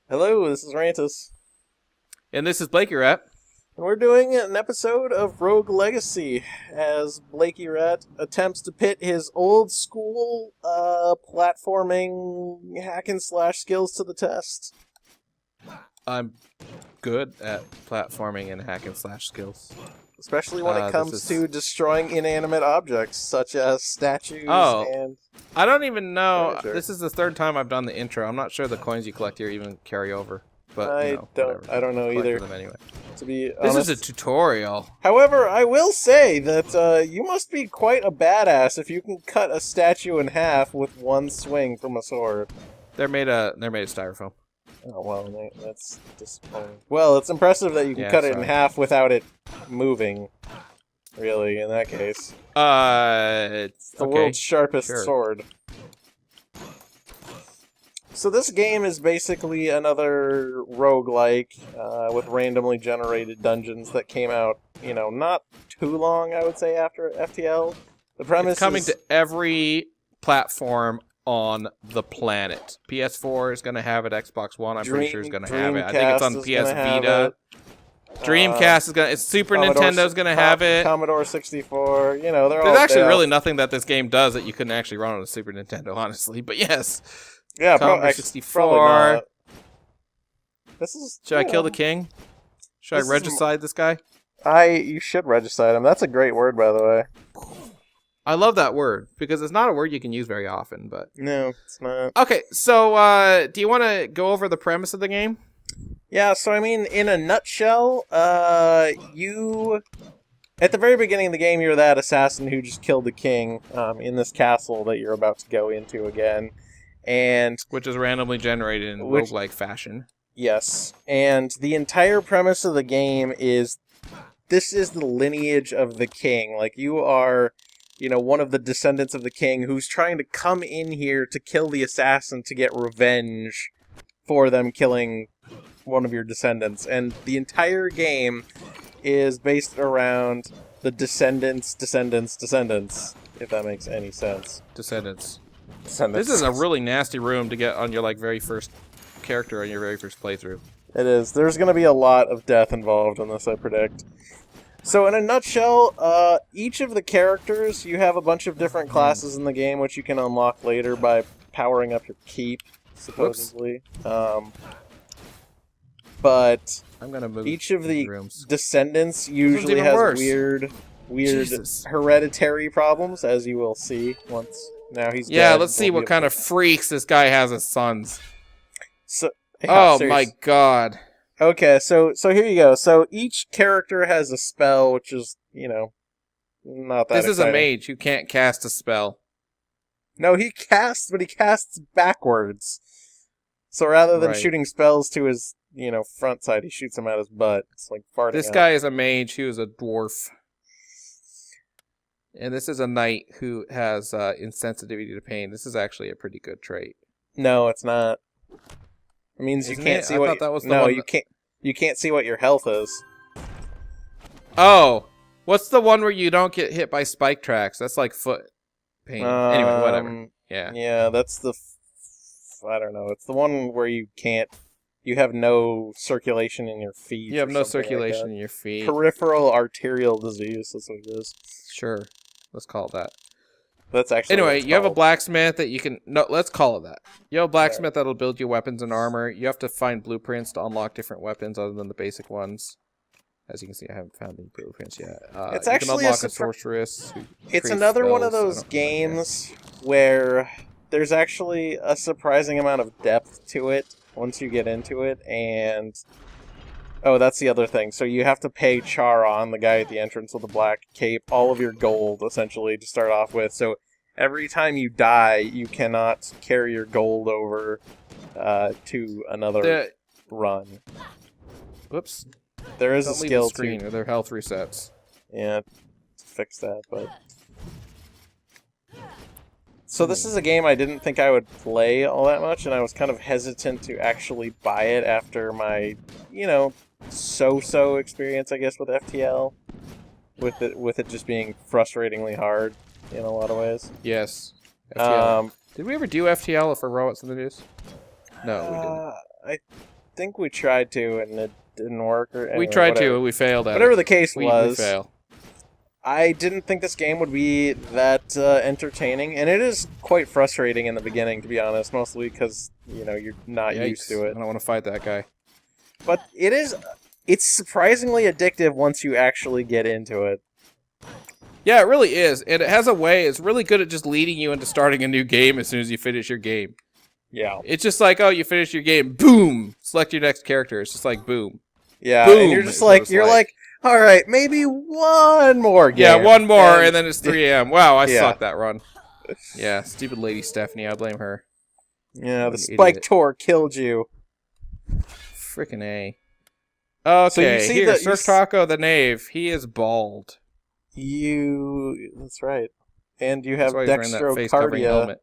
Hello, this is Rantus, And this is Blakey Rat. and we're doing an episode of Rogue Legacy as Blakey Rat attempts to pit his old school platforming hack and slash skills to the test. I'm good at platforming and hack and slash skills. Especially when it comes is- to destroying inanimate objects, such as statues Oh. and... I don't even know. Furniture. This is the third time I've done the intro. I'm not sure the coins you collect here even carry over. But I whatever. don't know Collect either, them anyway. to be This honest. is a tutorial. However, I will say that you must be quite a badass if you can cut a statue in half with one swing from a sword. They're made of styrofoam. Oh, well, that's disappointing. Well, it's impressive that you can Yeah, cut it in sorry. half without it moving, really, in that case. It's The okay. world's sharpest sure. sword. So this game is basically another roguelike with randomly generated dungeons that came out, not too long, I would say, after FTL. The premise It's coming is... to every platform on the planet. PS4 is going to have it. Xbox One, I'm pretty sure is going to have it. I think it's on Dreamcast is PS gonna have Vita. it. Dreamcast is going to... It's Super Commodore Nintendo's going to have it. Commodore 64, they're all... There's actually they all- really nothing that this game does that you couldn't actually run on a Super Nintendo, honestly. But yes. Yeah, Commodore actually, 64. probably not. This is... Should I kill the king? Should This I is regicide this guy? You should regicide him. That's a great word, by the way. I love that word because it's not a word you can use very often. But No, it's not. okay, so do you want to go over the premise of the game? Yeah, so I mean, in a nutshell, you... At the very beginning of the game, you're that assassin who just killed the king in this castle that you're about to go into again. And... Which is randomly generated in Which- roguelike fashion. Yes, and the entire premise of the game is this is the lineage of the king. Like, you are, one of the descendants of the king who's trying to come in here to kill the assassin to get revenge for them killing one of your descendants. And the entire game is based around the descendants, if that makes any sense. Descendants. Descendants. This is a really nasty room to get on your very first character on your very first playthrough. It is. There's going to be a lot of death involved in this, I predict. So in a nutshell, each of the characters, you have a bunch of different classes in the game, which you can unlock later by powering up your keep, supposedly. But I'm gonna move each of the rooms. descendants usually even has worse. weird Jesus. hereditary problems, as you will see once. Now he's Yeah, dead. let's see what kind of freaks this guy has as sons. So, Oh seriously. my god. Okay, so here you go. So each character has a spell, which is, not that This is a exciting. mage who can't cast a spell. No, he casts, but he casts backwards. So rather than Right. shooting spells to his, front side, he shoots them at his butt. It's like farting This out. guy is a mage who is a dwarf. And this is a knight who has insensitivity to pain. This is actually a pretty good trait. No, it's not. It means you Isn't can't it? see I what... thought that was the no, one you that- can't... You can't see what your health is. Oh! What's the one where you don't get hit by spike tracks? That's like foot pain. Anyway, whatever. Yeah. Yeah, that's the... I don't know. It's the one where you can't... You have no circulation in your feet. You have or no something like circulation that. in your feet. Peripheral arterial disease, that's what it is. Sure. Let's call it that. That's actually what Anyway, it's you have a called. blacksmith that you can... No, let's call it that. You have a blacksmith that'll build you weapons and armor. You have to find blueprints to unlock different weapons other than the basic ones. As you can see, I haven't found any blueprints yet. It's you actually can unlock a a sorceress. who It's creates another one of spells. I those don't know, games where there's actually a surprising amount of depth to it once you get into it, and... Oh, that's the other thing. So you have to pay Charon, the guy at the entrance with the black cape, all of your gold, essentially, to start off with. So every time you die, you cannot carry your gold over to another The- run. Whoops. There is Don't a leave skill the screen or their health resets. Yeah, to fix that, but... So this is a game I didn't think I would play all that much, and I was kind of hesitant to actually buy it after my, so-so experience, I guess, with FTL. With it just being frustratingly hard in a lot of ways. Yes. FTL. Um, Did we ever do FTL for Robots in the News? No, we didn't. think we tried to, and it didn't work. Or anyway, We tried whatever. to, we failed at Whatever it. the case We was, fail. I didn't think this game would be that entertaining, and it is quite frustrating in the beginning, to be honest, mostly because, you know, you're not used to I it. don't want to fight that guy. But it's surprisingly addictive once you actually get into it. Yeah, it really is. And it has a way, it's really good at just leading you into starting a new game as soon as you finish your game. Yeah. It's just like, oh, you finish your game, boom! Select your next character. It's just like, boom. Yeah, Boom, and you're is just what like, it's you're like. like, all right, maybe one more game. Yeah, one more, and then it's 3 a.m. Wow, I Yeah. sucked that run. Yeah, stupid lady Stephanie, I blame her. Yeah, What the an spike idiot. tour killed you. Frickin' A. Okay, So you see here, the- you Surf Taco the Knave. He is bald. That's right. And you That's have why he's wearing that face-covering dextrocardia, helmet.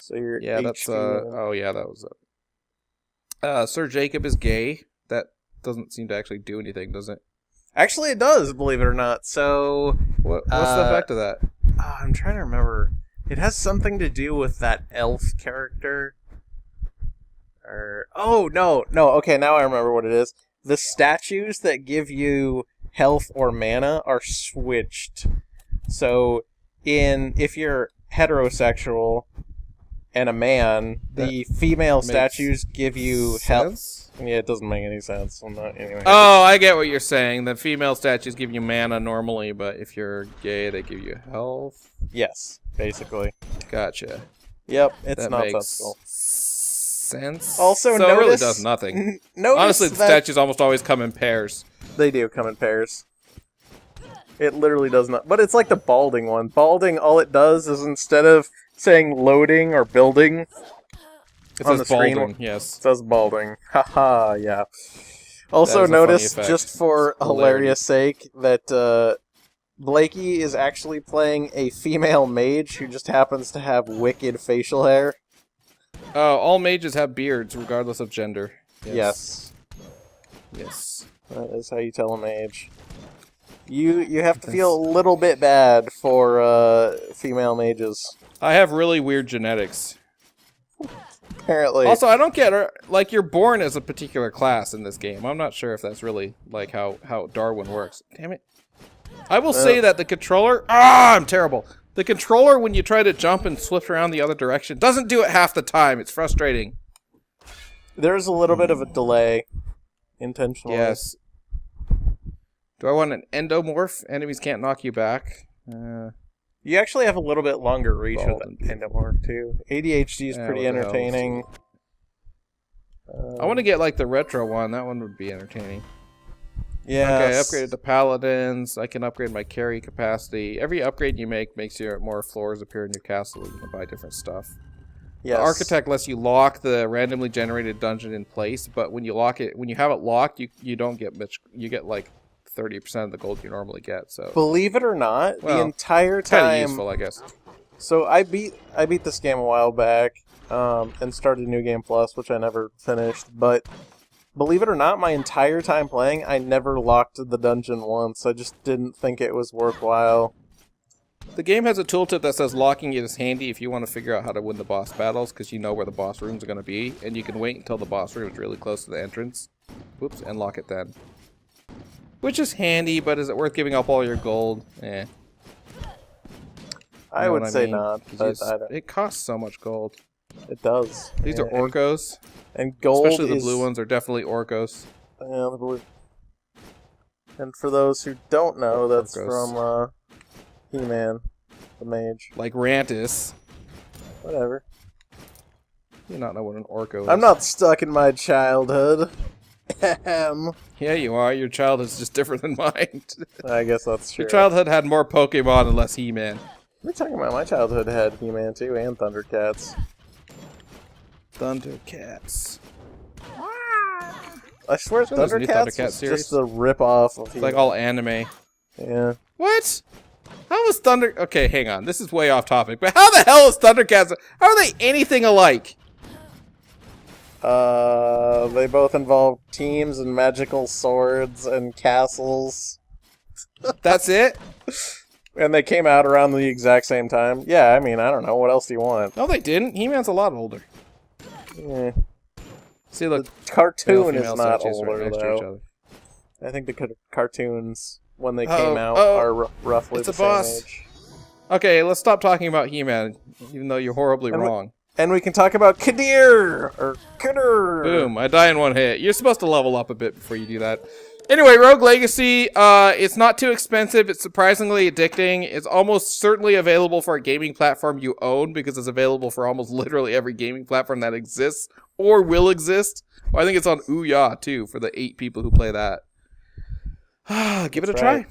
so you're Yeah, that's, HP. oh yeah, that was Sir Jacob is gay. That doesn't seem to actually do anything, does it? Actually, it does, believe it or not. So, What's the effect of that? I'm trying to remember. It has something to do with that elf character. Oh, no. Okay, now I remember what it is. The statues that give you health or mana are switched. So, if you're heterosexual and a man, the female makes statues give you health. Sense? Yeah, it doesn't make any sense. I'm not, anyway. Oh, I get what you're saying. The female statues give you mana normally, but if you're gay, they give you health. Yes, basically. Gotcha. Yep, it's That makes nonsensical. sense. Also, so it really notice- does nothing. Notice Honestly, the that statues almost always come in pairs. they do come in pairs. It literally does not. But it's like the balding one. Balding, all it does is instead of saying loading or building, It on says the screen, balding, yes. it says balding. Haha, yeah. Also, That is a funny notice, effect. just for Hilarity. hilarious sake, that Blakey is actually playing a female mage who just happens to have wicked facial hair. All mages have beards, regardless of gender. Yes. Yes. That is how you tell a mage. You have to feel a little bit bad for female mages. I have really weird genetics. Apparently. Also, I don't get, like, you're born as a particular class in this game. I'm not sure if that's really, like, how Darwin works. Damn it. I will say that the controller... I'm terrible. The controller, when you try to jump and switch around the other direction, doesn't do it half the time. It's frustrating. There's a little bit of a delay. Intentionally. Yes. Do I want an endomorph? Enemies can't knock you back. You actually have a little bit longer reach with Bald. Endomorph, too. ADHD is Yeah, pretty what the hell? entertaining. I want to get, like, the retro one. That one would be entertaining. Yeah. Okay, I upgraded the paladins. I can upgrade my carry capacity. Every upgrade you make makes you more floors appear in your castle. You can buy different stuff. Yes. The architect lets you lock the randomly generated dungeon in place, but when you lock it, when you have it locked, you don't get much. You get like 30% of the gold you normally get. So Believe it or not, the Well, entire kind of time. useful, I guess. So I beat this game a while back, and started New Game Plus, which I never finished. But believe it or not, my entire time playing, I never locked the dungeon once. I just didn't think it was worthwhile. The game has a tooltip that says locking it is handy if you want to figure out how to win the boss battles, because you know where the boss rooms are going to be, and you can wait until the boss room is really close to the entrance. Whoops, and lock it then. Which is handy, but is it worth giving up all your gold? Eh. I You know would what say mean? not, 'Cause but I don't, it costs so much gold. it does. These are And- Orcos. and gold Especially the is, blue ones are definitely Orcos. Yeah, the blue. And for those who don't know, that's Orcos. from He-Man, the mage. Like Rantis. Whatever. You not know what an Orco is. I'm not stuck in my childhood. Ahem. Yeah, you are. Your childhood is just different than mine. I guess that's true. Your childhood had more Pokemon and less He-Man. What are you talking about? My childhood had He-Man too, and Thundercats. Thundercats. I swear So there's a new Thundercats Thundercat was series? just a rip-off of It's He-Man. like all anime. Yeah. What? How is Thunder... Okay, hang on. This is way off topic. But how the hell is Thundercats... How are they anything alike? They both involve teams and magical swords and castles. That's it? And they came out around the exact same time. Yeah, I mean, I don't know. What else do you want? No, they didn't. He-Man's a lot older. Eh. See, look, The cartoon male, is female not statues right older next to each though. other. I think the cartoons when they Oh, came out oh, are roughly it's the a same boss. age. Okay, let's stop talking about He-Man, even though you're horribly And wrong. And we can talk about Kadir or Kadir. Boom! I die in one hit. You're supposed to level up a bit before you do that. Anyway, Rogue Legacy, it's not too expensive. It's surprisingly addicting. It's almost certainly available for a gaming platform you own because it's available for almost literally every gaming platform that exists or will exist. Well, I think it's on Ouya, too, for the 8 people who play that. Give it a try.